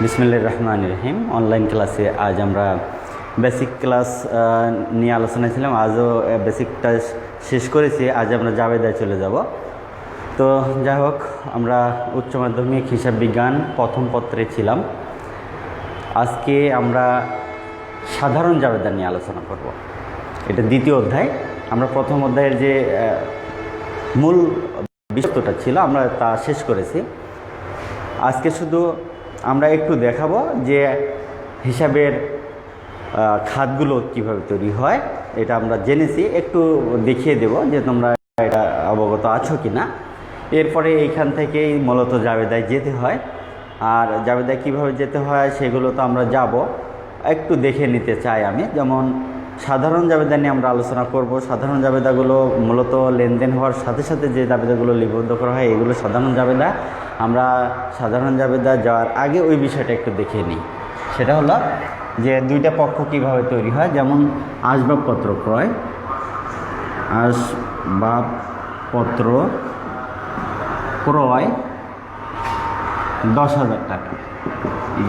বিসমিল্লাহির রহমানির রহিম। অনলাইন ক্লাসে আজ আমরা বেসিক ক্লাস নিয়ে আলোচনা ছিলাম। আজও বেসিকটা শেষ করেছি। আজ আমরা জাবেদায় চলে যাব। তো যাই হোক, আমরা উচ্চ মাধ্যমিক হিসাব বিজ্ঞান প্রথম পত্রে ছিলাম। আজকে আমরা সাধারণ জাবেদা নিয়ে আলোচনা করব। এটা দ্বিতীয় অধ্যায়। আমরা প্রথম অধ্যায়ের যে মূল বিষয়টা ছিল আমরা তা শেষ করেছি। আজকে শুধু আমরা একটু দেখাবো যে হিসাবের খাতগুলো কীভাবে তৈরি হয়। এটা আমরা জেনেছি, একটু দেখিয়ে দেব যে তোমরা এটা অবগত আছো কি না। এরপরে এইখান থেকেই মূলত জাবেদায় যেতে হয়। আর জাবেদায় কীভাবে যেতে হয় সেগুলো তো আমরা যাব, একটু দেখে নিতে চাই আমি। যেমন সাধারণ জাবেদা নিয়ে আমরা আলোচনা করব। সাধারণ জাবেদাগুলো মূলত লেনদেন হওয়ার সাথে সাথে যে জাবেদাগুলো লিপিবদ্ধ করা হয় এগুলো সাধারণ জাবেদা। আমরা সাধারণ জাবেদা যাওয়ার আগে ওই বিষয়টা একটু দেখে নিই। সেটা হলো যে দুইটা পক্ষ কিভাবে তৈরি হয়। যেমন আসবাবপত্র ক্রয়, আসবাবপত্র ক্রয় 10,000 টাকা,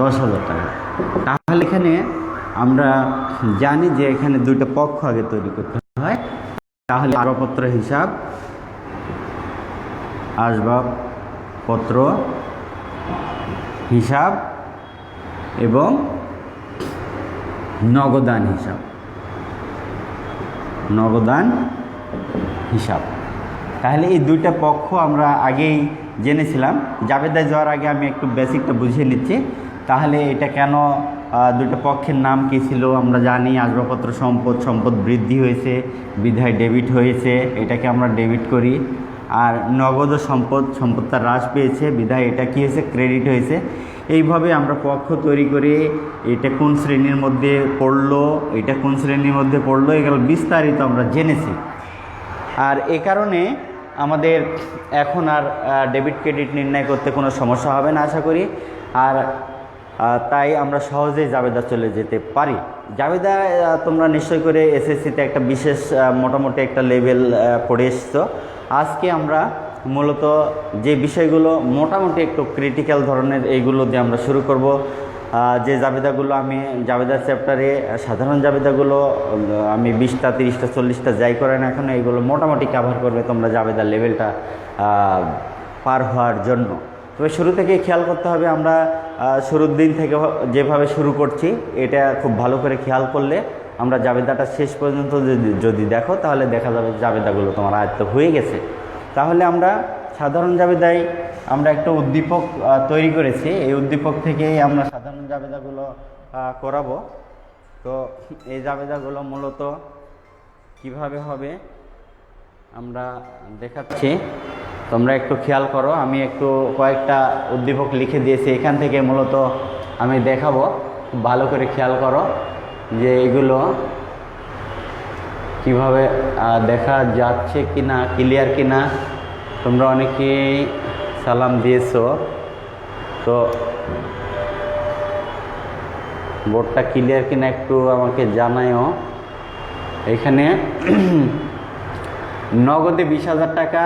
10,000 টাকা। তাহলে এখানে আমরা জানি যে এখানে দুইটা পক্ষ আগে তৈরি করতে হয়। তাহলে আসবাবপত্র হিসাব, আসবাবপত্র হিসাব এবং নগদান হিসাব, নগদান হিসাব। তাহলে এই দুইটা পক্ষ আমরা আগেই জেনেছিলাম। জাবেদায় যাওয়ার আগে আমি একটু বেসিকটা বুঝিয়ে নিচ্ছি। তাহলে এটা কেন, দুটো পক্ষের নাম কী ছিল আমরা জানি। আসবাবপত্র সম্পদ, সম্পদ বৃদ্ধি হয়েছে বিধায় ডেবিট হয়েছে, এটাকে আমরা ডেবিট করি। আর নগদ সম্পদ, সম্পদটা হ্রাস পেয়েছে বিধায় এটা কী হয়েছে, ক্রেডিট হয়েছে। এইভাবে আমরা পক্ষ তৈরি করে এটা কোন শ্রেণীর মধ্যে পড়লো, এটা কোন শ্রেণীর মধ্যে পড়লো, এগুলো বিস্তারিত আমরা জেনেছি। আর এ কারণে আমাদের এখন আর ডেবিট ক্রেডিট নির্ণয় করতে কোনো সমস্যা হবে না আশা করি। আর তাই আমরা সহজেই জাবেদা চলে যেতে পারি। জাবেদা তোমরা নিশ্চয় করে এসএসসিতে একটা বিশেষ মোটামুটি একটা লেভেল পড়ে এসছো। আজকে আমরা মূলত যে বিষয়গুলো মোটামুটি একটু ক্রিটিক্যাল ধরনের এইগুলো দিয়ে আমরা শুরু করব। যে জাবেদাগুলো আমি জাবেদার চ্যাপ্টারে সাধারণ জাবেদাগুলো আমি 20টা 30টা 40টা যাই করে না এখন, এইগুলো মোটামুটি কাভার করবে তোমরা জাবেদার লেভেলটা পার হওয়ার জন্য। তবে শুরু থেকে খেয়াল করতে হবে, আমরা শুরুর দিন থেকে যেভাবে শুরু করছি এটা খুব ভালো করে খেয়াল করলে আমরা জাবেদাটা শেষ পর্যন্ত যদি দেখো তাহলে দেখা যাবে জাবেদাগুলো তোমার আয়ত্ত হয়ে গেছে। তাহলে আমরা সাধারণ জাবেদায় আমরা একটা উদ্দীপক তৈরি করেছি। এই উদ্দীপক থেকেই আমরা সাধারণ জাবেদাগুলো করাবো। তো এই জাবেদাগুলো মূলত কিভাবে হবে আমরা দেখাচ্ছি, তোমরা একটু খেয়াল করো। আমি একটু কয়েকটা উদ্দীপক লিখে দিয়েছি, এখান থেকে মূলত আমি দেখাবো। ভালো করে খেয়াল করো যে এগুলো কিভাবে দেখা যাচ্ছে কিনা, ক্লিয়ার কিনা। তোমরা অনেকেই সালাম দিয়েছো, তো বোর্ডটা ক্লিয়ার কিনা একটু আমাকে জানাও। এখানে নগদে 20,000 টাকা,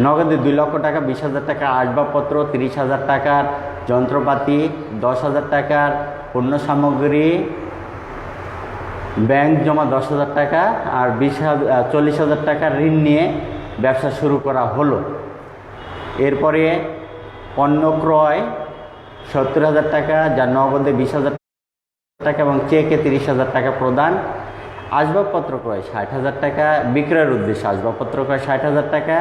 নগদে 2 লক্ষ টাকা, 20,000 টাকা আসবাবপত্র, 30,000 টাকার যন্ত্রপাতি, 10,000 টাকার পণ্য সামগ্রী, ব্যাংক জমা 10,000 টাকা আর 40,000 টাকার ঋণ নিয়ে ব্যবসা শুরু করা হলো। এরপরে পণ্য ক্রয় 70,000 টাকা, যা নগদে 20,000 টাকা এবং চেকে 30,000 টাকা প্রদান। আসবাবপত্র ক্রয় 60,000 টাকা, বিক্রয়ের উদ্দেশ্যে আসবাবপত্র ক্রয় 60,000 টাকা।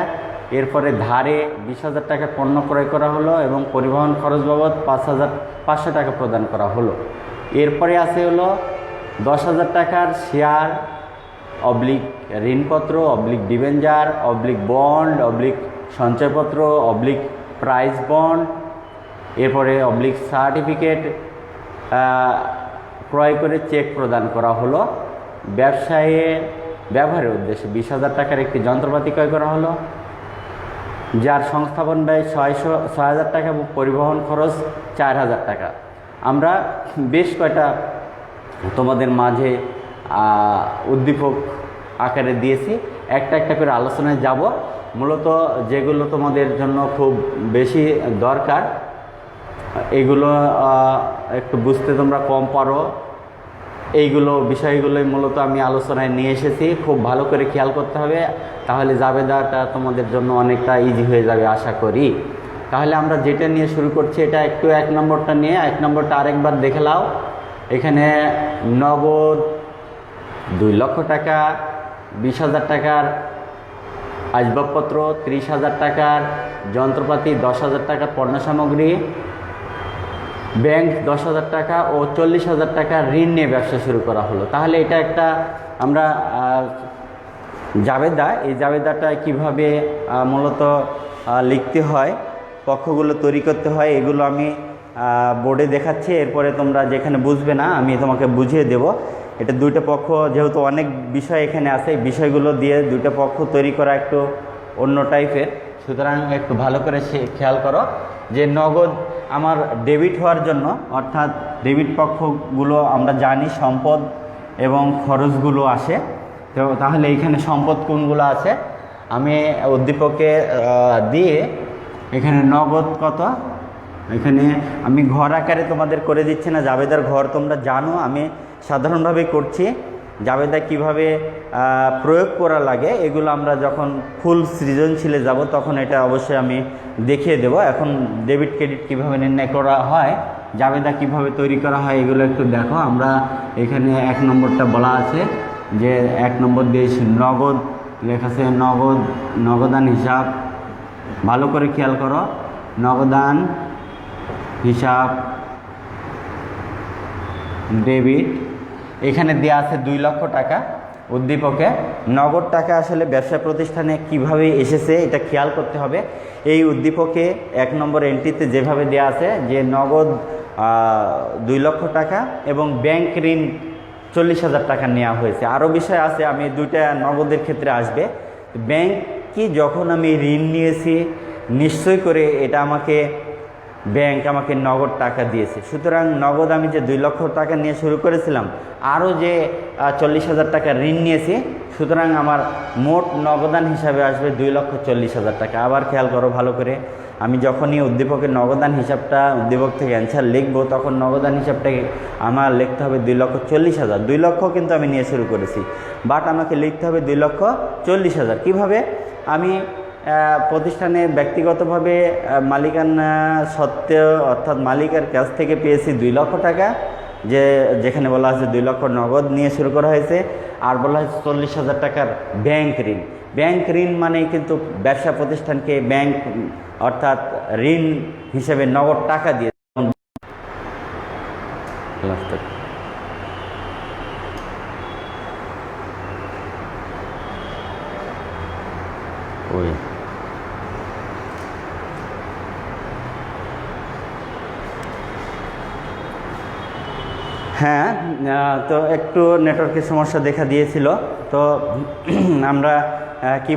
এরপরে ধারে 20,000 টাকা পণ্য ক্রয় করা হলো এবং পরিবহন খরচ বাবদ 5,500 টাকা প্রদান করা হলো। এরপরে আছে হলো 10,000 টাকার শেয়ার অবলিক ঋণপত্র অবলিক ডিবেঞ্জার অবলিক বন্ড অবলিক সঞ্চয়পত্র অবলিক প্রাইজ বন্ড। এরপরে অবলিক সার্টিফিকেট ক্রয় করে চেক প্রদান করা হলো। ব্যবসায়ে ব্যবহারের উদ্দেশ্যে 20,000 টাকার একটি যন্ত্রপাতি ক্রয় করা হলো, যার সংস্থাপন ব্যয় 6,000 টাকা এবং পরিবহন খরচ 4,000 টাকা। আমরা বেশ কয়টা তোমাদের মাঝে উদ্দীপক আকারে দিয়েছি, একটা একটা করে আলোচনায় যাব। মূলত যেগুলো তোমাদের জন্য খুব বেশি দরকার এগুলো একটু বুঝতে তোমরা কম পারো, এইগুলো বিষয়গুলোই মূলত আমি আলোচনায় নিয়ে এসেছি। খুব ভালো করে খেয়াল করতে হবে, তাহলে জাবেদাটা তোমাদের জন্য অনেকটা ইজি হয়ে যাবে আশা করি। তাহলে আমরা যেটা নিয়ে শুরু করছি, এটা একটু 1 নম্বরটা নিয়ে 1 নম্বরটা আরেকবার দেখে নাও। এখানে নগদ 2 লক্ষ টাকা, 20,000 টাকার আসবাবপত্র, 30,000 টাকার যন্ত্রপাতি, 10,000 টাকার পণ্য সামগ্রী, ব্যাংক 10,000 টাকা ও 40,000 টাকা ঋণ নিয়ে ব্যবসা শুরু করা হলো। তাহলে এটা একটা আমরা জাবেদা, এই জাবেদাটা কিভাবে মূলত লিখতে হয়, পক্ষগুলো তৈরি করতে হয়, এগুলো আমি বোর্ডে দেখাচ্ছি। এরপরে তোমরা যেখানে বুঝবে না আমি তোমাকে বুঝিয়ে দেব। এটা 2টা পক্ষ, যেহেতু অনেক বিষয় এখানে আছে, এই বিষয়গুলো দিয়ে 2টা পক্ষ তৈরি করা একটু অন্য টাইপের, সুতরাং একটু ভালো করে খেয়াল করো যে নগদ আমার ডেবিট হওয়ার জন্য, অর্থাৎ ডেবিট পক্ষগুলো আমরা জানি সম্পদ এবং খরচগুলো আসে। তো তাহলে এইখানে সম্পদ কোনগুলো আছে আমি উদ্দীপকে দিয়ে এখানে নগদ কত, এখানে আমি ঘর আকারে তোমাদের করে দিচ্ছি না, জাবেদার ঘর তোমরা জানো, আমি সাধারণভাবে করছি। জাবেদা কিভাবে প্রয়োগ করা লাগে এগুলো আমরা যখন ফুল সৃজনশীলে যাব তখন এটা অবশ্যই আমি দেখিয়ে দেব। এখন ডেবিট ক্রেডিট কিভাবে নির্ণয় করা হয়, জাবেদা কিভাবে তৈরি করা হয় এগুলো একটু দেখো। আমরা এখানে 1 নম্বরটা বলা আছে যে 1 নম্বর দিয়েছি নগদ, লেখা আছে নগদান হিসাব। ভালো করে খেয়াল করো, নগদান হিসাব ডেবিট, এখানে দেওয়া আছে 2 লক্ষ টাকা উদ্দীপকে। নগদ টাকা আসলে ব্যবসা প্রতিষ্ঠানে কিভাবে এসেছে এটা খেয়াল করতে হবে। এই উদ্দীপকে 1 নম্বর এন্ট্রিতে যেভাবে দেওয়া আছে যে নগদ 2 লক্ষ টাকা এবং ব্যাংক ঋণ 40,000 টাকা নেওয়া হয়েছে। আরও বিষয় আছে, আমি 2টা নগদের ক্ষেত্রে আসবে। ব্যাংক কি যখন আমি ঋণ নিয়েছি নিশ্চয় করে এটা ব্যাংক আমাকে নগদ টাকা দিয়েছে, সুতরাং নগদ আমি যে 2 লক্ষ টাকা নিয়ে শুরু করেছিলাম, আরও যে 40,000 টাকা ঋণ নিয়েছি, সুতরাং আমার মোট নগদান হিসাবে আসবে 2,40,000 টাকা। আবার খেয়াল করো ভালো করে, আমি যখনই উদ্দীপকের নগদান হিসাবটা উদ্দীপক থেকে অ্যান্সার লিখবো তখন নগদান হিসাবটাকে আমার লিখতে হবে 2,40,000। 2 লক্ষ কিন্তু আমি নিয়ে শুরু করেছি, বাট আমাকে লিখতে হবে 2,40,000। কীভাবে? আমি প্রতিষ্ঠানে ব্যক্তিগতভাবে মালিকানা সত্ত্বেও, অর্থাৎ মালিকের কাছ থেকে পেয়েছি 2 লক্ষ টাকা, যেখানে বলা হয়েছে 2 লক্ষ নগদ নিয়ে শুরু করা হয়েছে, আর বলা হয়েছে 40,000 টাকার ব্যাংক ঋণ। ব্যাংক ঋণ মানে কিন্তু ব্যবসা প্রতিষ্ঠানকে ব্যাংক অর্থাৎ ঋণ হিসেবে নগদ টাকা দিয়ে হ্যাঁ, তো একটু নেটওয়ার্কের সমস্যা দেখা দিয়েছিল। তো আমরা কি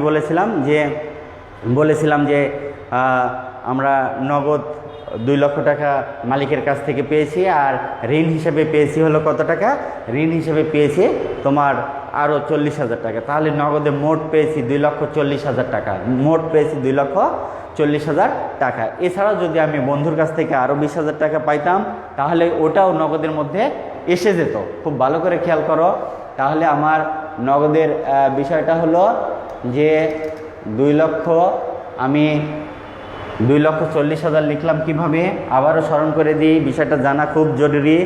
বলেছিলাম যে আমরা নগদ 2 লক্ষ টাকা মালিকের কাছ থেকে পেয়েছি, আর ঋণ হিসেবে পেয়েছি হলো কত টাকা? ঋণ হিসেবে পেয়েছি তোমার আরও 40,000 টাকা। তাহলে নগদে মোট পেয়েছি 2,40,000 টাকা, মোট পেয়েছি 2,40,000 টাকা। এছাড়াও যদি আমি বন্ধুর কাছ থেকে আরও 20,000 টাকা পাইতাম তাহলে ওটাও নগদের মধ্যে এসে যেত। খুব ভালো করে খেয়াল করো, তাহলে আমার নগদের বিষয়টা হলো যে 2 লক্ষ, আমি 2,40,000 লিখলাম কিভাবে, আবারও স্মরণ করে দিই, বিষয়টা জানা খুব জরুরি।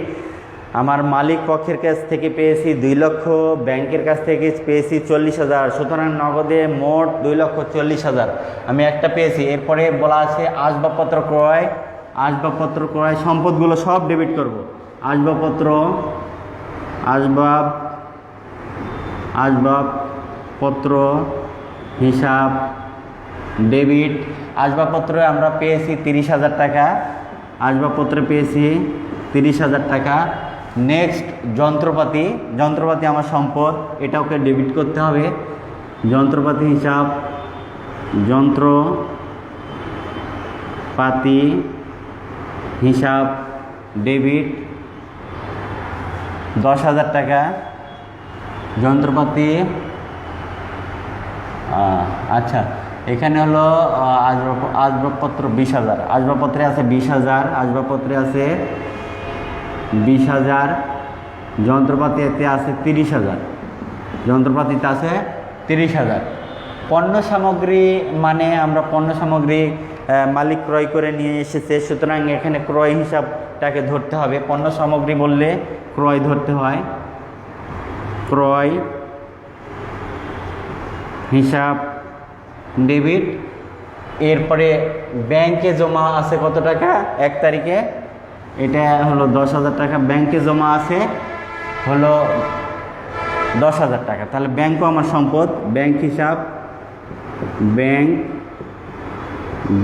আমার মালিক পক্ষের কাছ থেকে পেয়েছি 2 লক্ষ, ব্যাংকের কাছ থেকে পেয়েছি 40,000, সুতরাং নগদে মোট 2,40,000 আমি একটা পেয়েছি। এরপরে বলা আছে আসবাবপত্র ক্রয়, সম্পদগুলো সব ডেবিট করব। আসবাবপত্র হিসাব ডেবিট। আসবাবপত্রে আমরা পেয়েছি 30,000 টাকা, আসবাবপত্রে পেয়েছি 30,000 টাকা। নেক্সট যন্ত্রপাতি আমার সম্পদ, এটাকে ডেবিট করতে হবে। যন্ত্রপাতি হিসাব, যন্ত্রপাতি হিসাব ডেবিট 10,000 টাকা। যন্ত্রপাতি, আচ্ছা এখানে হলো আসবাবপত্র 20,000, আসবাবপত্রে আছে 20,000, আসবাবপত্রে আছে 20,000, যন্ত্রপাতিতে আছে 30,000, যন্ত্রপাতিতে আছে 30,000। পণ্য সামগ্রী মানে আমরা পণ্য সামগ্রী মালিক ক্রয় করে নিয়ে এসেছে, সুতরাং এখানে ক্রয় হিসাবটাকে ধরতে হবে। পণ্য সামগ্রী বললে ক্রয় ধরতে হয়, ক্রয় হিসাব ডেবিট। এরপরে ব্যাংকে জমা আছে কত টাকা 1 তারিখে, এটা হলো 10,000 টাকা। ব্যাংকে জমা আছে হলো 10,000 টাকা, তাহলে ব্যাংকও আমার সম্পদ। ব্যাংক হিসাব,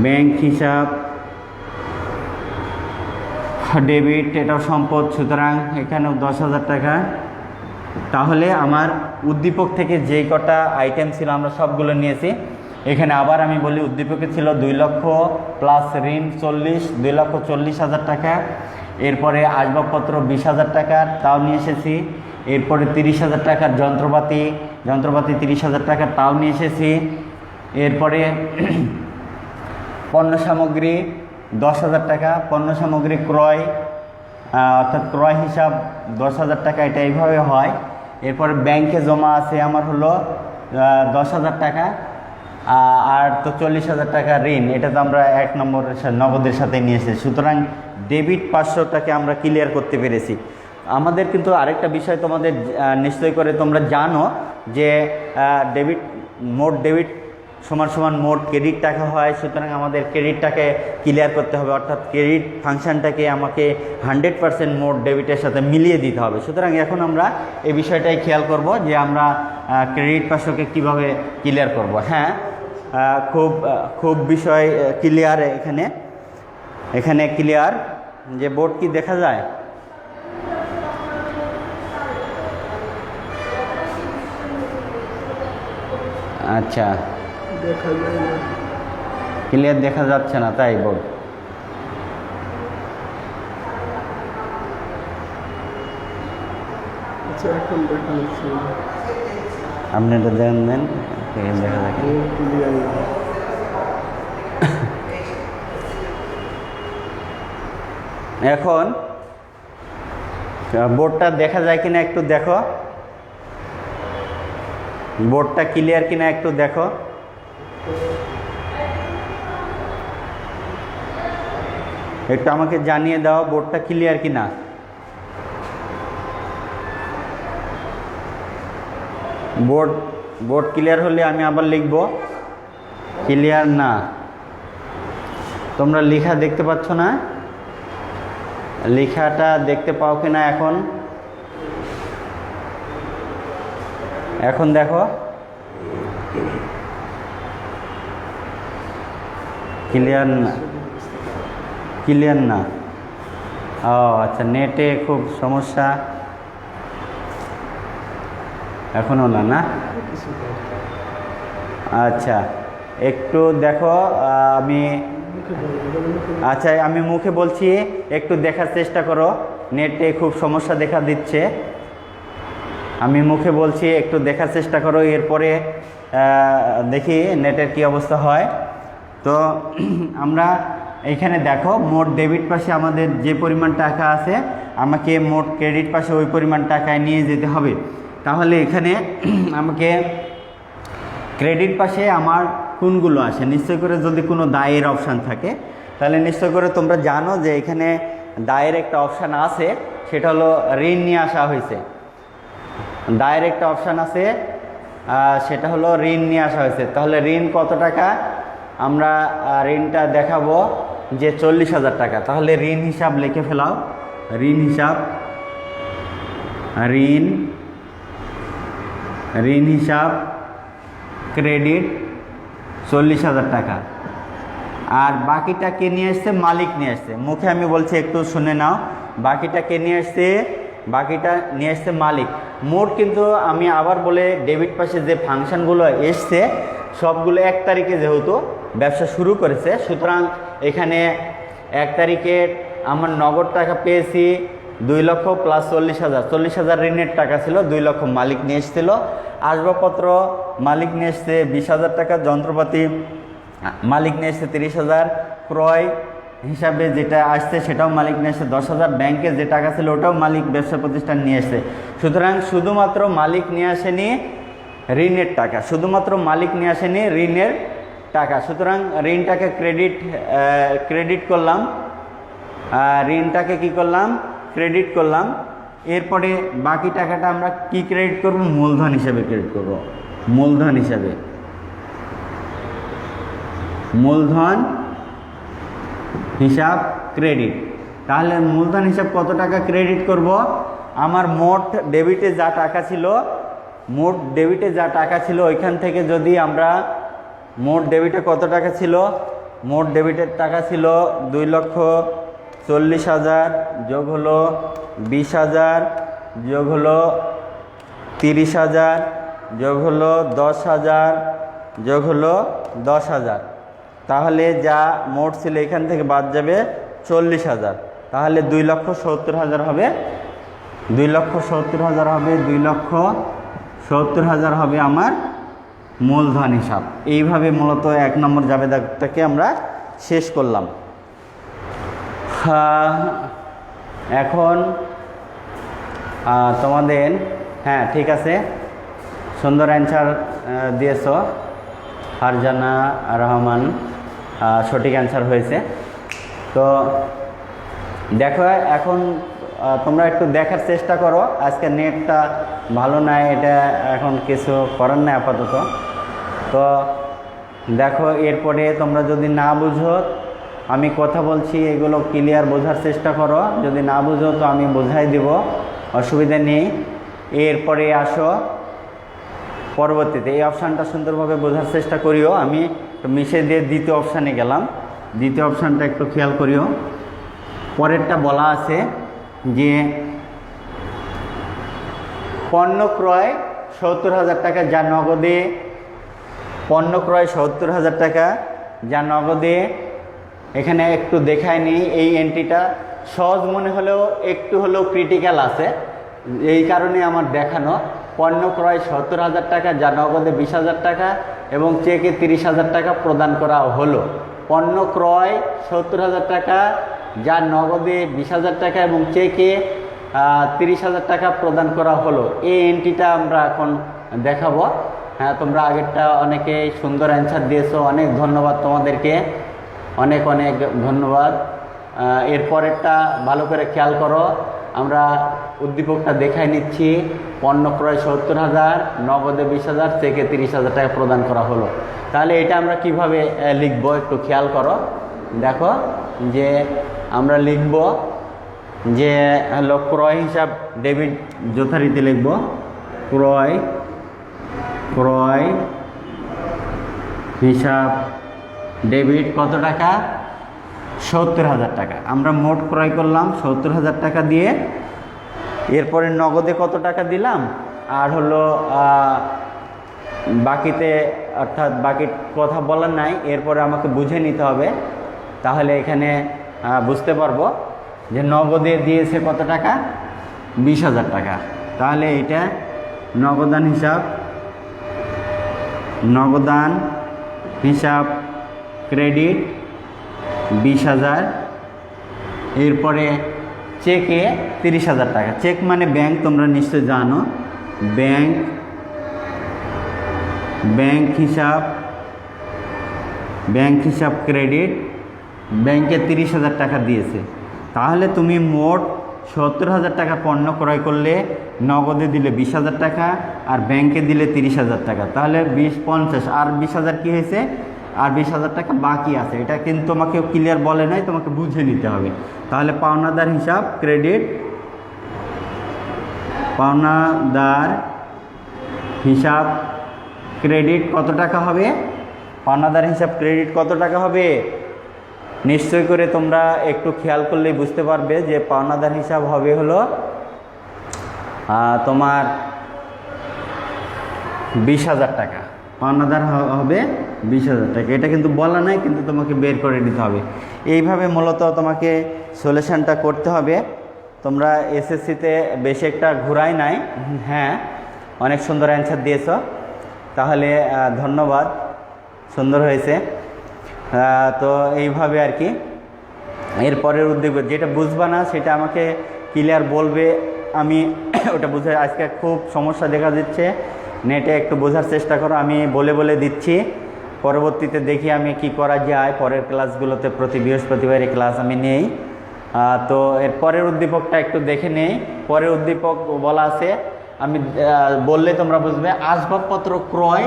ব্যাংক হিসাব ডেবিট, এটাও সম্পদ, সুতরাং এখানেও 10,000 টাকা। তাহলে আমার উদ্দীপক থেকে যেই কটা আইটেম ছিল আমরা সবগুলো নিয়েছি। এখানে আবার আমি বলি, উদ্দীপকে ছিল 2 লক্ষ প্লাস ঋণ 40, 2,40,000 টাকা। এরপরে আসবাবপত্র 20,000 টাকার, তাও নিয়ে এসেছি। এরপরে 30,000 টাকার যন্ত্রপাতি 30,000 টাকার, তাও নিয়ে এসেছি। এরপরে পণ্য সামগ্রী 10,000 টাকা, পণ্য সামগ্রী ক্রয় অর্থাৎ ক্রয় হিসাব 10,000 টাকা, এটা এইভাবে হয়। এরপরে ব্যাংকে জমা আছে আমার হলো 10,000 টাকা, আর তো 40,000 টাকা ঋণ, এটা তো আমরা 1 নম্বরের নগদের সাথে নিয়ে এসেছি। সুতরাং ডেবিট 500টাকে আমরা ক্লিয়ার করতে পেরেছি। আমাদের কিন্তু আরেকটা বিষয় তোমাদের নিশ্চয় করে তোমরা জানো যে মোট ডেবিট সমান মোট ক্রেডিট টাকা হয়। সুতরাং আমাদের ক্রেডিটটাকে ক্লিয়ার করতে হবে, অর্থাৎ ক্রেডিট ফাংশনটাকে আমাকে 100% মোট ডেবিটের সাথে মিলিয়ে দিতে হবে। সুতরাং এখন আমরা এই বিষয়টাই খেয়াল করব যে আমরা ক্রেডিট পার্শ্বকে কীভাবে ক্লিয়ার করব। হ্যাঁ, খুব বিষয় ক্লিয়ার এখানে ক্লিয়ার। যে বোর্ড কি দেখা যায়? আচ্ছা, ক্লিয়ার দেখা যাচ্ছে না, তাই বোর্ড। আপনি এটা দেন দেখা যাচ্ছে। এখন বোর্ডটা দেখা যায় কিনা একটু দেখো, বোর্ডটা ক্লিয়ার কিনা একটু দেখো। একটু আমাকে জানিয়ে দাও বোর্ডটা ক্লিয়ার কিনা। বোর্ড ক্লিয়ার হলে আমি আবার লিখব, ক্লিয়ার না। তোমরা লেখা দেখতে পাচ্ছ না? লেখাটা দেখতে পাও কিনা এখন দেখো, ক্লিয়ার না। ও আচ্ছা, নেটে খুব সমস্যা, এখনও না। আচ্ছা, একটু দেখো, আমি মুখে বলছি, একটু দেখার চেষ্টা করো। নেটে খুব সমস্যা দেখা দিচ্ছে, আমি মুখে বলছি, একটু দেখার চেষ্টা করো। এরপরে দেখি নেটের কি অবস্থা হয়। তো আমরা এখানে দেখো, মোট ডেবিট পাশে আমাদের যে পরিমাণ টাকা আছে, আমাকে মোট ক্রেডিট পাশে ওই পরিমাণ টাকায় নিয়ে যেতে হবে। তাহলে এখানে আমাকে ক্রেডিট পাশে আমার কোনগুলো আসে, নিশ্চয় করে যদি কোনো দায়ের অপশান থাকে, তাহলে নিশ্চয় করে তোমরা জানো যে এখানে দায়ের একটা অপশান আছে, সেটা হলো ঋণ নিয়ে আসা হয়েছে। দায়ের একটা অপশান আছে, সেটা হলো ঋণ নিয়ে আসা হয়েছে। তাহলে ঋণ কত টাকা? আমরা ঋণটা দেখাবো যে 40,000 টাকা। তাহলে ঋণ হিসাব লিখে ফেলাও, ঋণ হিসাব, ঋণ হিসাব ক্রেডিট 40,000 টাকা। আর বাকিটা কে নিয়ে আসছে? মালিক নিয়ে আসছে। মুখে আমি বলছি, একটু শুনে নাও। বাকিটা কে নিয়ে আসছে? বাকিটা নিয়ে আসছে মালিক। মোট কিন্তু আমি আবার বলে, ডেবিট পাশে যে ফাংশনগুলো এসছে সবগুলো 1 তারিখে যেহেতু ব্যবসা শুরু করেছে, সুতরাং এখানে 1 তারিখে আমার নগদ টাকা পেয়েছি 2 লক্ষ প্লাস 40,000। 40,000 ঋণের টাকা ছিল, 2 লক্ষ মালিক নিয়ে এসেছিল। আসবাবপত্র মালিক নিয়ে এসছে 20,000 টাকা, যন্ত্রপাতি মালিক নিয়ে এসছে 30,000, ক্রয় হিসাবে যেটা আসছে সেটাও মালিক নিয়ে এসছে 10,000, ব্যাংকে যে টাকা ছিল ওটাও মালিক ব্যবসা প্রতিষ্ঠান নিয়ে এসছে। সুতরাং শুধুমাত্র মালিক নিয়ে আসেনি ঋণের টাকা, শুধুমাত্র মালিক নিয়ে আসেনি ঋণের টাকা। সুতরাং ঋণটাকে ক্রেডিট করলাম, ঋণটাকে কি করলাম, ক্রেডিট করলাম। এরপরে বাকি টাকাটা আমরা কি ক্রেডিট করব, মূলধন হিসাবে ক্রেডিট করব, মূলধন হিসাবে, মূলধন হিসাব ক্রেডিট। তাহলে মূলধন হিসাব কত টাকা ক্রেডিট করব, আমার মোট ডেবিটে যা টাকা ছিল, মোট ডেবিটে যা টাকা ছিল ওইখান থেকে যদি আমরা, মোট ডেবিটে কত টাকা ছিল, মোট ডেবিটের টাকা ছিল 2,40,000 যোগ হলো 20,000 যোগ হলো 30,000 যোগ হলো 10,000 যোগ হলো 10,000। তাহলে যা মোট ছিল এখান থেকে বাদ যাবে 40,000। তাহলে 2,70,000 হবে, 2,70,000 হবে, 2,70,000 হবে আমার মূলধন হিসাব। এইভাবে মূলত 1 নম্বর জাবেদাটাকে আমরা শেষ করলাম। এখন তোমাদের, হ্যাঁ ঠিক আছে, সুন্দর অ্যান্সার দিয়েছ ফারজানা রহমান, সঠিক অ্যান্সার হয়েছে। তো দেখো এখন তোমরা একটু দেখার চেষ্টা করো, আজকে নেটটা ভালো নাই, এটা এখন কিছু করার নাই আপাতত। তো দেখো এরপরে তোমরা যদি না বুঝো, আমি কথা বলছি এগুলো ক্লিয়ার বোঝার চেষ্টা করো, যদি না বুঝো তো আমি বোঝাই দিব, অসুবিধা নেই। এরপরে আসো পরবর্তীতে এই অপশানটা সুন্দরভাবে বোঝার চেষ্টা করিও। আমি মিশে দিয়ে দ্বিতীয় অপশানে গেলাম, দ্বিতীয় অপশানটা একটু খেয়াল করিও। পরেরটা বলা আছে যে পণ্য ক্রয় 70,000 টাকা যা নগদে, পণ্য ক্রয় 70,000 টাকা যা নগদে, এখানে একটু দেখায় নিই, এই এন্ট্রিটা সহজ মনে হলেও একটু হলেও ক্রিটিক্যাল আছে, এই কারণে আমার দেখানো। পণ্য ক্রয় 70,000 টাকা যা নগদে 20,000 টাকা এবং চেকে 30,000 টাকা প্রদান করা হলো। পণ্য ক্রয় 70,000 টাকা যা নগদে 20,000 টাকা এবং চেকে 30,000 টাকা প্রদান করা হলো। এই এন্ট্রিটা আমরা এখন দেখাবো। হ্যাঁ, তোমরা আগেরটা অনেকেই সুন্দর অ্যান্সার দিয়েছো, অনেক ধন্যবাদ তোমাদেরকে, অনেক অনেক ধন্যবাদ। এরপরেরটা ভালো করে খেয়াল করো, আমরা উদ্দীপকটা দেখাই নিচ্ছি। পণ্য ক্রয় 70,000, নগদে 20,000, চেকে 30,000 টাকা প্রদান করা হলো। তাহলে এটা আমরা কিভাবে লিখবো একটু খেয়াল করো। দেখো যে আমরা লিখব যে হলো ক্রয় হিসাব ডেবিট যথারীতি লিখব, ক্রয় হিসাব ডেবিট কত টাকা, 70,000 টাকা। আমরা মোট ক্রয় করলাম 70,000 টাকা দিয়ে, এরপরে নগদে কত টাকা দিলাম, আর হলো বাকিতে, অর্থাৎ বাকি কথা বলার নাই, এরপরে আমাকে বুঝে নিতে হবে। তাহলে এখানে বুঝতে পারবো যে নগদে দিয়েছে কত টাকা, 20,000 টাকা। তাহলে এটা নগদান হিসাব ক্রেডিট 20,000। এরপরে চেকে 30,000 টাকা। চেক মানে ব্যাংক, তোমরা নিশ্চয় জানো, ব্যাংক হিসাব ক্রেডিট, ব্যাংকে 30,000 টাকা দিয়েছে। তাহলে তুমি মোট 70,000 টাকা পণ্য ক্রয় করলে, নগদে দিলে 20,000 টাকা আর ব্যাংকে দিলে 30,000 টাকা। তাহলে 20-50 আর 20,000 কী হয়েছে, আর 20,000 টাকা বাকি আছে। এটা কিন্তু তোমাকে ক্লিয়ার বলে নাই, তোমাকে বুঝে নিতে হবে। তাহলে পাওনাদার হিসাব ক্রেডিট, পাওনাদার হিসাব ক্রেডিট কত টাকা হবে, পাওনাদার হিসাব ক্রেডিট কত টাকা হবে, নিশ্চয় করে তোমরা একটু খেয়াল করলেই বুঝতে পারবে যে পাওনাদার হিসাব হবে হলো তোমার 20,000 টাকা। পাওনাদার হবে 20,000 টাকা। এটা কিন্তু বলা নাই, কিন্তু তোমাকে বের করে নিতে হবে। এইভাবে মূলত তোমাকে সলিউশনটা করতে হবে। তোমরা এসএসসিতে বেশি একটা ঘুরাই নাই, হ্যাঁ অনেক সুন্দর অ্যান্সার দিয়েছ, তাহলে ধন্যবাদ, সুন্দর হয়েছে। তো এইভাবে আর কি। এরপরের উদ্যোগ যেটা বুঝবা না সেটা আমাকে ক্লিয়ার বলবে, আমি ওটা বুঝে। আজকে খুব সমস্যা দেখা দিচ্ছে নেটে, একটু বোঝার চেষ্টা করো, আমি বলে বলে দিচ্ছি, পরবর্তীতে দেখি আমি কি করা যায়। পরের ক্লাসগুলোতে প্রতি বৃহস্পতিবারে ক্লাস আমি নেই। তো এর পরের উদ্দীপকটা একটু দেখে নেই। পরের উদ্দীপক বলা আছে, আমি বললে তোমরা বুঝবে, আসবাবপত্র ক্রয়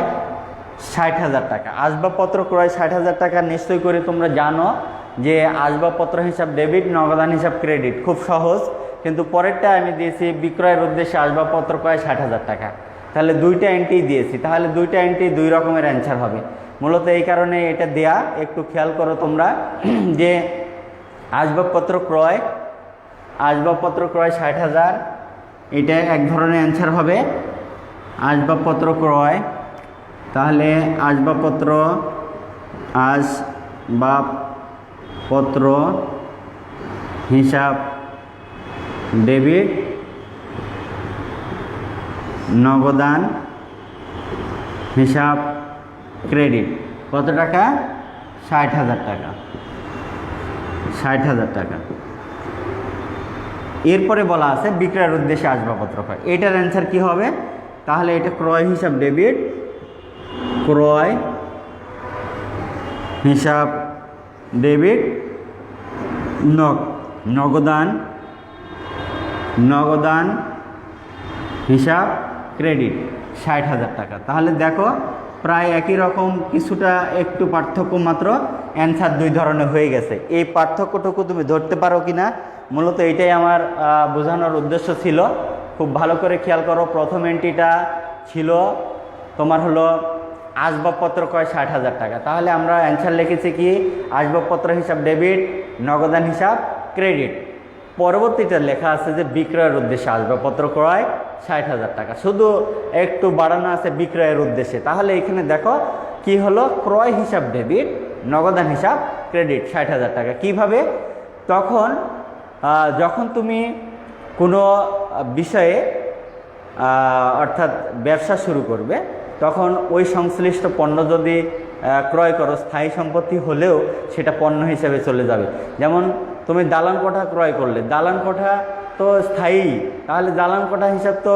60,000 টাকা। আসবাবপত্র ক্রয় 60,000 টাকা নিশ্চয়ই করে তোমরা জানো যে আসবাবপত্র হিসাব ডেবিট, নগদান হিসাব ক্রেডিট, খুব সহজ। কিন্তু পরেরটা আমি দিয়েছি বিক্রয়ের উদ্দেশ্যে আসবাবপত্র ক্রয় 60,000 টাকা, তাহলে দুইটা এন্ট্রি দিয়েছি, তাহলে দুইটা এন্ট্রি দুই রকমের অ্যান্সার হবে। মূলত এই কারণে এটা দেয়া, একটু খেয়াল করো তোমরা যে আসবাবপত্র ক্রয় 60,000, এটা এক ধরনের অ্যান্সার হবে। আসবাবপত্র ক্রয়, তাহলে আসবাবপত্র হিসাব ডেবিট, নগদান হিসাব ক্রেডিট। কত টাকা? 60,000 টাকা। 60,000 টাকা। এরপরে বলা আছে বিক্রয়ের উদ্দেশ্যে আসবাবপত্র ক্রয়, এটার অ্যান্সার কি হবে? তাহলে এটা ক্রয় হিসাব ডেবিট, ক্রয় হিসাব ডেবিট, নগদান হিসাব ক্রেডিট, 60,000 টাকা। তাহলে দেখো প্রায় একই রকম, কিছুটা একটু পার্থক্য মাত্র, অ্যান্সার দুই ধরনের হয়ে গেছে। এই পার্থক্যটুকু তুমি ধরতে পারো কি না, মূলত এটাই আমার বোঝানোর উদ্দেশ্য ছিল। খুব ভালো করে খেয়াল করো, প্রথম এন্ট্রিটা ছিল তোমার হলো আসবাবপত্র ক্রয় 60,000 টাকা, তাহলে আমরা অ্যান্সার লিখেছি কি? আসবাবপত্র হিসাব ডেবিট, নগদান হিসাব ক্রেডিট। পরবর্তীটা লেখা আছে যে বিক্রয়ের উদ্দেশ্যে আসবাবপত্র ক্রয় 60,000 টাকা, শুধু একটু বাড়ানো আছে বিক্রয়ের উদ্দেশ্যে। তাহলে এখানে দেখো কি হলো, ক্রয় হিসাব ডেবিট, নগদান হিসাব ক্রেডিট, 60,000 টাকা। কিভাবে? যখন তুমি কোনো বিষয়ে অর্থাৎ ব্যবসা শুরু করবে, তখন ওই সংশ্লিষ্ট পণ্য যদি ক্রয় করো, স্থায়ী সম্পত্তি হলেও সেটা পণ্য হিসেবে চলে যাবে। যেমন তুমি দালান কোঠা ক্রয় করলে, দালান কোঠা তো স্থায়ী, তাহলে দালান কোঠা হিসাব তো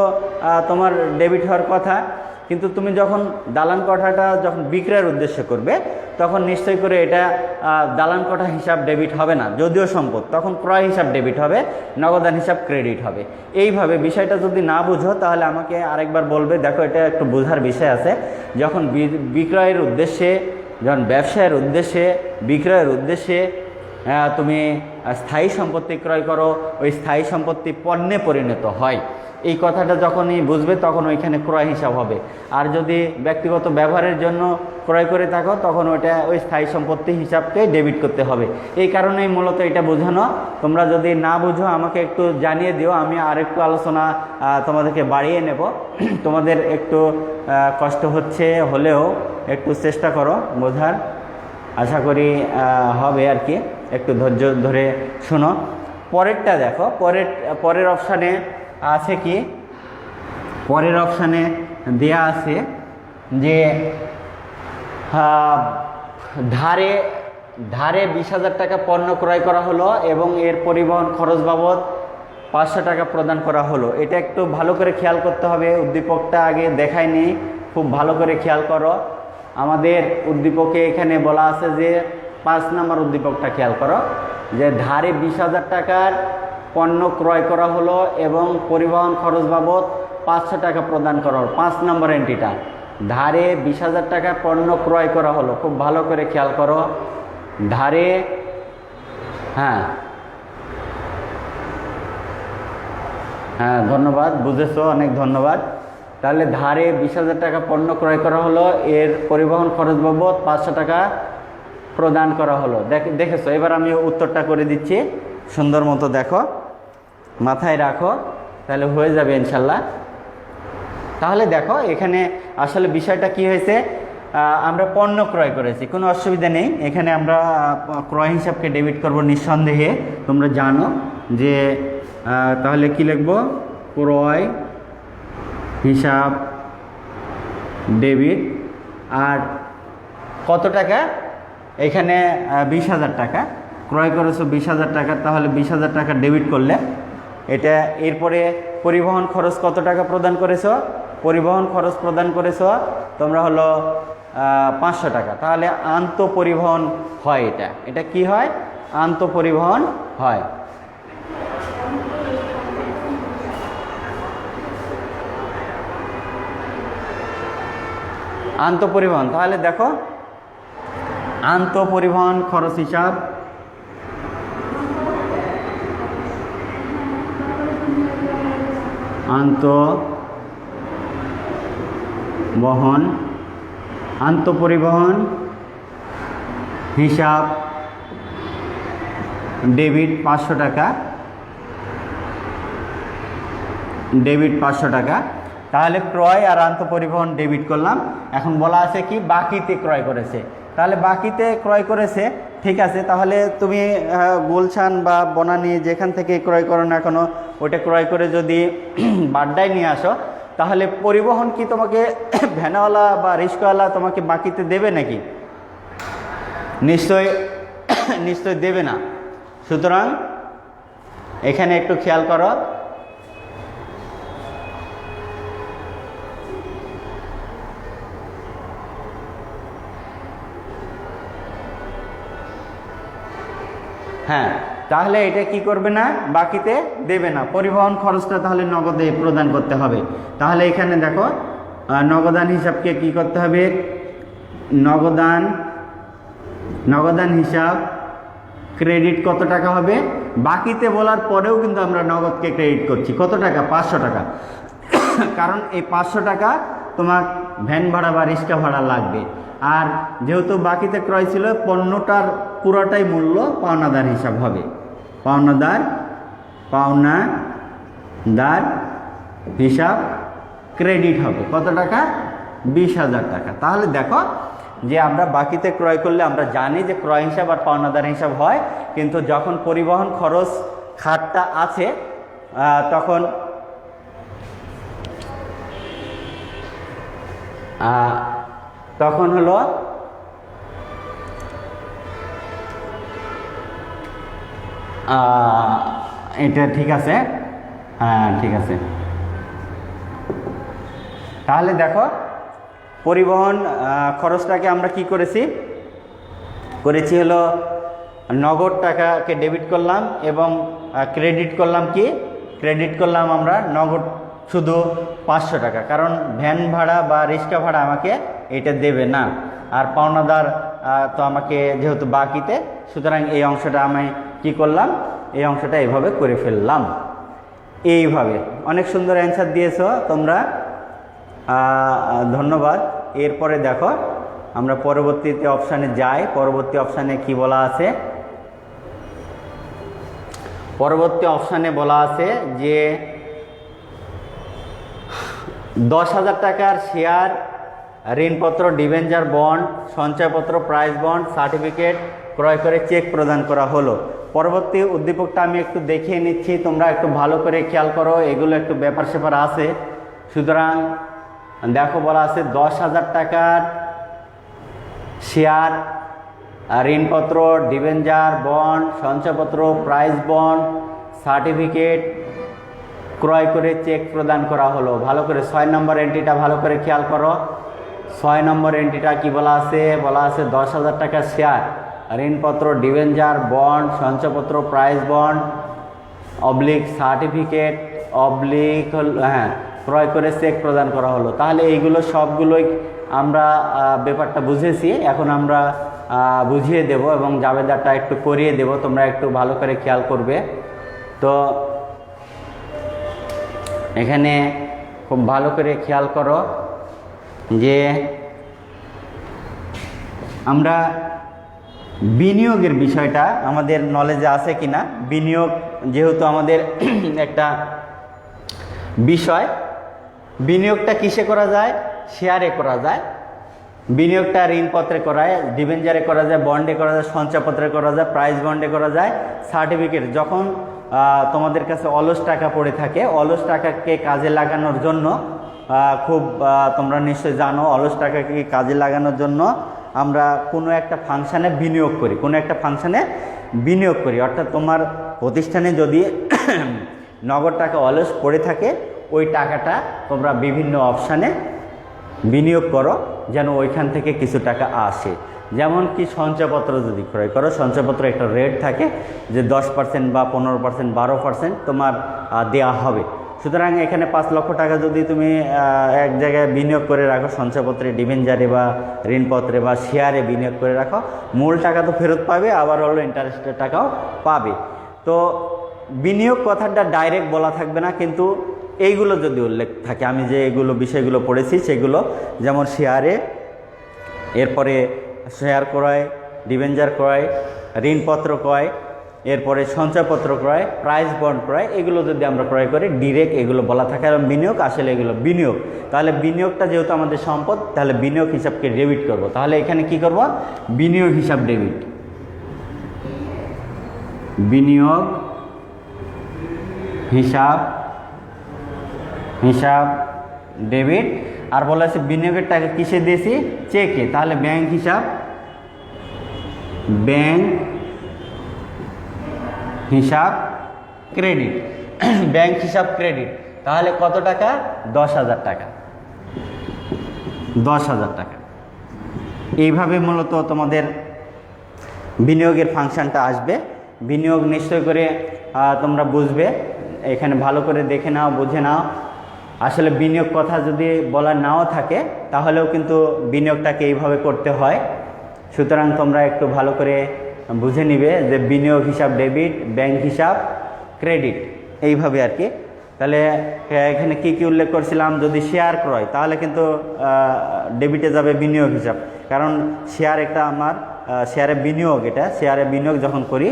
তোমার ডেবিট হওয়ার কথা। কিন্তু তুমি যখন দালান কোঠাটা যখন বিক্রয়ের উদ্দেশ্যে করবে, তখন নিশ্চয় করে এটা দালান কোঠা হিসাব ডেবিট হবে না, যদিও সম্পদ, তখন ক্রয় হিসাব ডেবিট হবে, নগদান হিসাব ক্রেডিট হবে। এইভাবে বিষয়টা যদি না বুঝো তাহলে আমাকে আরেকবার বলবে। দেখো এটা একটু বোঝার বিষয় আছে। যখন বিক্রয়ের উদ্দেশ্যে, যখন ব্যবসায়ের উদ্দেশ্যে, বিক্রয়ের উদ্দেশ্যে তুমি স্থায়ী সম্পত্তি ক্রয় করো, ওই স্থায়ী সম্পত্তি পণ্যে পরিণত হয়, এই কথাটা যখনই বুঝবে তখন ওইখানে ক্রয় হিসাব হবে। আর যদি ব্যক্তিগত ব্যবহারের জন্য ক্রয় করে থাকো, তখন ওইটা ওই স্থায়ী সম্পত্তি হিসাবকে ডেবিট করতে হবে। এই কারণেই মূলত এটা বোঝানো। তোমরা যদি না বুঝো আমাকে একটু জানিয়ে দিও, আমি আরেকটু আলোচনা তোমাদেরকে বাড়িয়ে নেব। তোমাদের একটু কষ্ট হচ্ছে হলেও একটু চেষ্টা করো বোঝার, আশা করি হবে আর কি। একটু ধৈর্য ধরে শোনো। পরেরটা দেখো, পরের অপশানে আছে কি? পরের অপশানে দেয়া আছে যে ধারে 20,000 টাকা পণ্য ক্রয় করা হলো এবং এর পরিবহন খরচ বাবদ 500 টাকা প্রদান করা হলো। এটা একটু ভালো করে খেয়াল করতে হবে। উদ্দীপকটা আগে দেখায়নি, খুব ভালো করে খেয়াল করো। আমাদের উদ্দীপকে এখানে বলা আছে যে 5 নম্বর উদ্দীপকটা খেয়াল করো, যে ধারে 20,000 টাকার পণ্য ক্রয় করা হলো এবং পরিবহন খরচ বাবদ 500 টাকা প্রদান করা হলো। 5 নম্বর এন্ট্রিটা, ধারে 20,000 টাকার পণ্য ক্রয় করা হলো। খুব ভালো করে খেয়াল করো, ধারে, হ্যাঁ ধন্যবাদ, বুঝেছো, অনেক ধন্যবাদ। তাহলে ধারে 20,000 টাকা পণ্য ক্রয় করা হলো, এর পরিবহন খরচ বাবদ 500 টাকা প্রদান করা হলো। দেখেছো? এবার আমি উত্তরটা করে দিচ্ছি, সুন্দর মতো দেখো, মাথায় রাখো, তাহলে হয়ে যাবে ইনশাল্লাহ। তাহলে দেখো এখানে আসলে বিষয়টা কি হয়েছে, আমরা পণ্য ক্রয় করেছি, কোনো অসুবিধা নেই। এখানে আমরা ক্রয় হিসাবকে ডেবিট করব নিঃসন্দেহে, তোমরা জানো যে। তাহলে কি লিখব? ক্রয় হিসাব ডেবিট। আর কত টাকা? এখানে 20,000 টাকা ক্রয় করেছো 20,000 টাকা, তাহলে 20,000 টাকা ডেবিট করলে এটা। এরপরে পরিবহন খরচ কত টাকা প্রদান করেছো? পরিবহন খরচ প্রদান করেছো তোমরা হলো 500 টাকা। তাহলে আন্তঃপরিবহন হয়, এটা কি হয়? আন্তঃপরিবহন হয়। আন্তঃপরিবহন, তাহলে দেখো আন্তঃপরিবহন খরচ হিসাব আন্তঃপরিবহন হিসাব ডেবিট 500 টাকা, ডেবিট 500 টাকা। তাহলে ক্রয় আর আন্তঃপরিবহন ডেবিট করলাম। এখন বলা আছে কি বাকিতে ক্রয় করেছে, তাহলে বাকিতে ক্রয় করেছে, ঠিক আছে। তাহলে তুমি গুলশান বা বনানী যেখান থেকে ক্রয় করো না এখনও, ওইটা ক্রয় করে যদি বাড্ডায় নিয়ে আসো, তাহলে পরিবহন কি তোমাকে ভ্যানওয়ালা বা রিক্সাওয়ালা তোমাকে বাকিতে দেবে নাকি? নিশ্চয় দেবে না। সুতরাং এখানে একটু খেয়াল করো, হ্যাঁ, তাহলে এটা কি করবে না, বাকিতে দেবে না। পরিবহন খরচটা তাহলে নগদে প্রদান করতে হবে। তাহলে এখানে দেখো নগদান হিসাবকে কি করতে হবে, নগদান হিসাব ক্রেডিট কত টাকা হবে? বাকিতে বলার পরেও কিন্তু আমরা নগদকে ক্রেডিট করছি। কত টাকা? 500 টাকা। কারণ এই 500 টাকা তোমার ভ্যান ভাড়া বা রিক্সা ভাড়া লাগবে। আর যেহেতু বাকিতে ক্রয় ছিল, পণ্যটার পুরোটাই মূল্য পাওনাদার হিসাব হবে। পাওনাদার হিসাব ক্রেডিট হবে কত টাকা? 20,000 টাকা। তাহলে দেখো যে আমরা বাকিতে ক্রয় করলে আমরা জানি যে ক্রয় হিসাব আর পাওনাদার হিসাব হয়, কিন্তু যখন পরিবহন খরচ খাতটা আছে তখন হলো এটা ঠিক আছে, হ্যাঁ ঠিক আছে। তাহলে দেখো পরিবহন খরচটাকে আমরা কি করেছি হলো নগদ টাকাকে ডেবিট করলাম এবং ক্রেডিট করলাম কি? ক্রেডিট করলাম আমরা নগদ শুধু 500 টাকা, কারণ ভ্যান ভাড়া বা রিক্সা ভাড়া আমাকে এটা দেবে না। আর পাওনাদার তো আমাকে যেহেতু বাকিতে, সুতরাং এই অংশটা আমি কি করলাম, এই অংশটা এইভাবে করে ফেললাম। এইভাবে অনেক সুন্দর অ্যান্সার দিয়েছো তোমরা, ধন্যবাদ। এরপরে দেখো আমরা পরবর্তীতে অপশানে যাই। পরবর্তী অপশানে কি বলা আছে? পরবর্তী অপশানে বলা আছে যে 10,000 টাকার শেয়ার, ঋণপত্র, ডিবেঞ্চার, বন্ড, সঞ্চয়পত্র, প্রাইজ বন্ড, সার্টিফিকেট ক্রয় করে চেক প্রদান করা হলো। পরবর্তী উদ্দীপকটা আমি একটু দেখিয়ে নিচ্ছি, তোমরা একটু ভালো করে খেয়াল করো, এগুলো একটু ব্যাপার স্যাপার আছে। সুতরাং দেখো বলা আছে 10,000 টাকার শেয়ার, ঋণপত্র, ডিবেঞ্চার, বন্ড, সঞ্চয়পত্র, প্রাইজ বন্ড, সার্টিফিকেট ক্রয় করে চেক প্রদান করা হলো। ভালো করে 6 নম্বর এন্ট্রিটা ভালো করে খেয়াল করো। 6 নম্বর এন্ট্রিটা কি বলা আছে? বলা আছে 10,000 টাকার শেয়ার, ঋণপত্র, ডিবেঞ্চার, বন্ড, সঞ্চয়পত্র, prize bond oblique certificate oblique ক্রয় করে চেক প্রদান করা হলো। তাহলে এইগুলো সবগুলোই আমরা ব্যাপারটা বুঝেছি। এখন আমরা বুঝিয়ে দেব এবং জাবেদারটা একটু করিয়ে দেব, তোমরা একটু ভালো করে খেয়াল করবে। তো এখানে খুব ভালো করে খেয়াল করো যে আমরা বিনিয়োগের বিষয়টা আমাদের নলেজে আছে কিনা। বিনিয়োগ যেহেতু আমাদের একটা বিষয়, বিনিয়োগটা কিসে করা যায়? শেয়ারে করা যায়। বিনিয়োগটা ঋণপত্রে করা যায়, ডিবেঞ্চারে করা যায়, বন্ডে করা যায়, সঞ্চয়পত্রে করা যায়, প্রাইজ বন্ডে করা যায়। সার্টিফিকেট যখন তোমাদের কাছে অলস টাকা পড়ে থাকে, অলস টাকাকে কাজে লাগানোর জন্য তোমরা নিশ্চয়ই জানো, অলস টাকাকে কাজে লাগানোর জন্য আমরা কোনো একটা ফাংশানে বিনিয়োগ করি, কোনো একটা ফাংশানে বিনিয়োগ করি। অর্থাৎ তোমার প্রতিষ্ঠানে যদি নগদ টাকা অলস পড়ে থাকে, ওই টাকাটা তোমরা বিভিন্ন অপশানে বিনিয়োগ করো যেন ওইখান থেকে কিছু টাকা আসে। যেমন কি সঞ্চয়পত্র যদি ক্রয় করো, সঞ্চয়পত্র একটা রেট থাকে যে 10% বা 15%, 12% তোমার দেওয়া হবে। সুতরাং এখানে 5 লক্ষ টাকা যদি তুমি এক জায়গায় বিনিয়োগ করে রাখো, সঞ্চয়পত্রে, ডিবেঞ্জারে বা ঋণপত্রে বা শেয়ারে বিনিয়োগ করে রাখো, মূল টাকা তো ফেরত পাবে, আবার হলো ইন্টারেস্টের টাকাও পাবে। তো বিনিয়োগ কথাটা ডাইরেক্ট বলা থাকবে না, কিন্তু এইগুলো যদি উল্লেখ থাকে, আমি যে এগুলো বিষয়গুলো পড়েছি সেগুলো, যেমন শেয়ারে, এরপরে শেয়ার ক্রয়, ডিবেঞ্জার ক্রয়, ঋণপত্র ক্রয়, এরপরে সঞ্চয়পত্র ক্রয়, প্রাইজ বন্ড ক্রয়, এগুলো যদি আমরা ক্রয় করি ডিরেক্ট এগুলো বলা থাকে। আর বিনিয়োগ আসলে এগুলো বিনিয়োগ। তাহলে বিনিয়োগটা যেহেতু আমাদের সম্পদ, তাহলে বিনিয়োগ হিসাবকে ডেবিট করব। তাহলে এখানে কি করব? বিনিয়োগ হিসাব ডেবিট, বিনিয়োগ হিসাব ডেবিট। আর বলা আছে বিনিয়োগের টাকা কিসে দিয়েছি? চেকে। তাহলে ব্যাংক হিসাব ক্রেডিট, ব্যাংক হিসাব ক্রেডিট। তাহলে কত টাকা? 10,000 টাকা, 10,000 টাকা। এইভাবে মূলত তোমাদের বিনিয়োগের ফাংশনটা আসবে। বিনিয়োগ নিশ্চয় করে তোমরা বুঝবে, এখানে ভালো করে দেখে নাও, বুঝে নাও। আসলে বিনিয়োগ কথা যদি বলা নাও থাকে তাহলেও কিন্তু বিনিয়োগটাকে এইভাবে করতে হয়। সুতরাং তোমরা একটু ভালো করে বুঝে নিবে যে বিনিয়োগ হিসাব ডেবিট, ব্যাংক হিসাব ক্রেডিট, এইভাবে আর কি। তাহলে এখানে কি কি উল্লেখ করছিলাম? যদি শেয়ার ক্রয়, তাহলে কিন্তু ডেবিটে যাবে বিনিয়োগ হিসাব, কারণ শেয়ার একটা আমার শেয়ারে বিনিয়োগ, এটা শেয়ারে বিনিয়োগ যখন করি,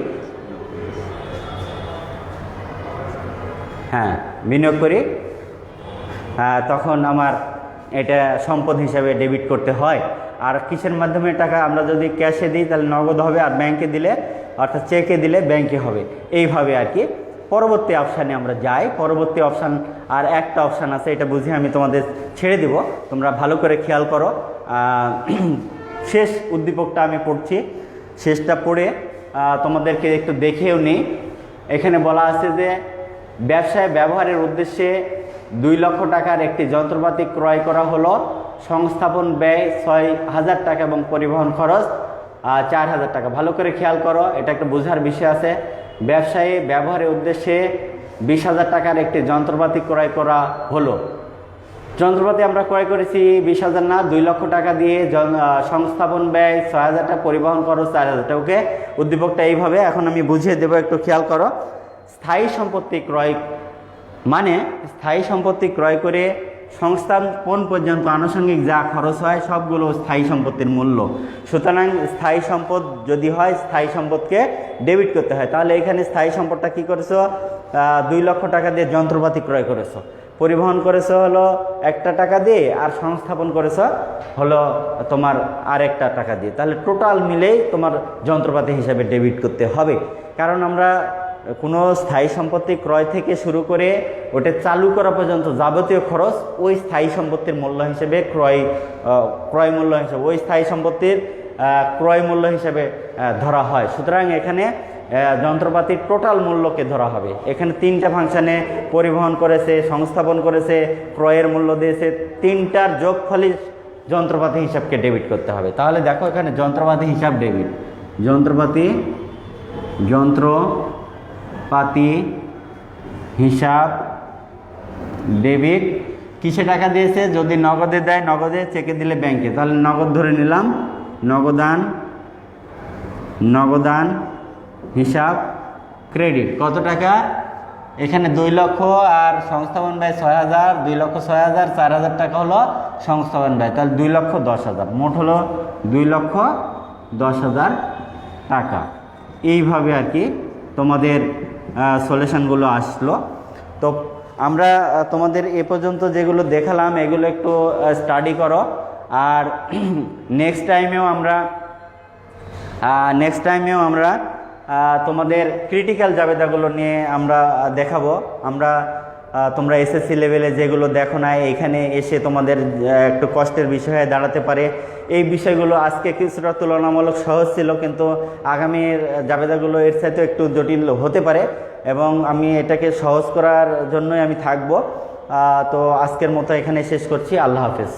হ্যাঁ বিনিয়োগ করি, তখন আমার এটা সম্পদ হিসাবে ডেবিট করতে হয়। আর কিসের মাধ্যমে টাকা? আমরা যদি ক্যাশে দিই তাহলে নগদ হবে, আর ব্যাংকে দিলে অর্থাৎ চেকে দিলে ব্যাংকে হবে। এইভাবে আর কি। পরবর্তী অপশানে আমরা যাই। পরবর্তী অপশান আর একটা অপশান আছে, এটা বুঝে আমি তোমাদের ছেড়ে দিব, তোমরা ভালো করে খেয়াল করো। শেষ উদ্দীপকটা আমি পড়ছি, শেষটা পড়ে তোমাদেরকে একটু দেখেও নিই। এখানে বলা আছে যে ব্যবসায় ব্যবহারের উদ্দেশ্যে 2 লক্ষ টাকার একটি যন্ত্রপাতি ক্রয় করা হলো। সংস্থাপন ব্যয় 6,000 টাকা এবং পরিবহন খরচ 4,000 টাকা। ভালো করে খেয়াল করো, এটা একটা বোঝার বিষয় আছে। ব্যবসায়ী ব্যবহারের উদ্দেশ্যে 20,000 টাকার একটি যন্ত্রপাতি ক্রয় করা হলো। যন্ত্রপাতি আমরা ক্রয় করেছি 20,000 না, 2 লক্ষ টাকা দিয়ে। সংস্থাপন ব্যয় 6,000 টাকা, পরিবহন খরচ 4,000 টাকা। ওকে, উদ্দীপকটা এইভাবে। এখন আমি বুঝিয়ে দেবো, একটু খেয়াল করো। স্থায়ী সম্পত্তি ক্রয় মানে স্থায়ী সম্পত্তি ক্রয় করে সংস্থাপন পর্যন্ত আনুষঙ্গিক যা খরচ হয় সবগুলো স্থায়ী সম্পত্তির মূল্য। সুতরাং স্থায়ী সম্পদ যদি হয়, স্থায়ী সম্পদকে ডেবিট করতে হয়। তাহলে এখানে স্থায়ী সম্পদটা কী করেছো? 2 লক্ষ টাকা দিয়ে যন্ত্রপাতি ক্রয় করেছো, পরিবহন করেছো হলো 1 টাকা দিয়ে, আর সংস্থাপন করেছো হলো তোমার আরেকটা টাকা দিয়ে। তাহলে টোটাল মিলেই তোমার যন্ত্রপাতি হিসাবে ডেবিট করতে হবে। কারণ আমরা কোনো স্থায়ী সম্পত্তি ক্রয় থেকে শুরু করে ওটা চালু করা পর্যন্ত যাবতীয় খরচ ওই স্থায়ী সম্পত্তির মূল্য হিসেবে ক্রয় মূল্য হিসেবে, ওই স্থায়ী সম্পত্তির ক্রয় মূল্য হিসেবে ধরা হয়। সুতরাং এখানে যন্ত্রপাতির টোটাল মূল্যকে ধরা হবে। এখানে 3টা ফাংশনে পরিবহন করেছে, সংস্থাপন করেছে, ক্রয়ের মূল্য দিয়েছে, 3টার যোগফলই যন্ত্রপাতি হিসাবকে ডেবিট করতে হবে। তাহলে দেখো এখানে যন্ত্রপাতি হিসাব ডেবিট, যন্ত্রপাতি হিসাব ডেবিট। কিসে টাকা দিয়েছে? যদি নগদে দেয় নগদে, চেকে দিলে ব্যাংকে। তাহলে নগদ ধরে নিলাম, নগদান হিসাব ক্রেডিট। কত টাকা? এখানে 2 লক্ষ, আর সংস্থাপন ব্যয় 6,000, 2 লক্ষ 6,000, 4,000 টাকা হলো সংস্থাপন ব্যয়। তাহলে 2,10,000, মোট হলো 2,10,000 টাকা। এইভাবে আর কি তোমাদের সলিউশনগুলো আসলো। তো আমরা তোমাদের এ পর্যন্ত যেগুলো দেখালাম এগুলো একটু স্টাডি করো। আর নেক্সট টাইমেও তোমাদের ক্রিটিক্যাল জাবেদাগুলো নিয়ে আমরা দেখাবো। আমরা তোমরা এসএসসি লেভেলে যেগুলো দেখো না, এখানে এসে তোমাদের একটু কষ্টের বিষয় হয়ে দাঁড়াতে পারে। এই বিষয়গুলো আজকে কিছুটা তুলনামূলক সহজ ছিল, কিন্তু আগামীর জাবেদাগুলো এর সাথে একটু জটিল হতে পারে, এবং আমি এটাকে সহজ করার জন্যই আমি থাকবো। তো আজকের মতো এখানে শেষ করছি। আল্লাহ হাফেজ।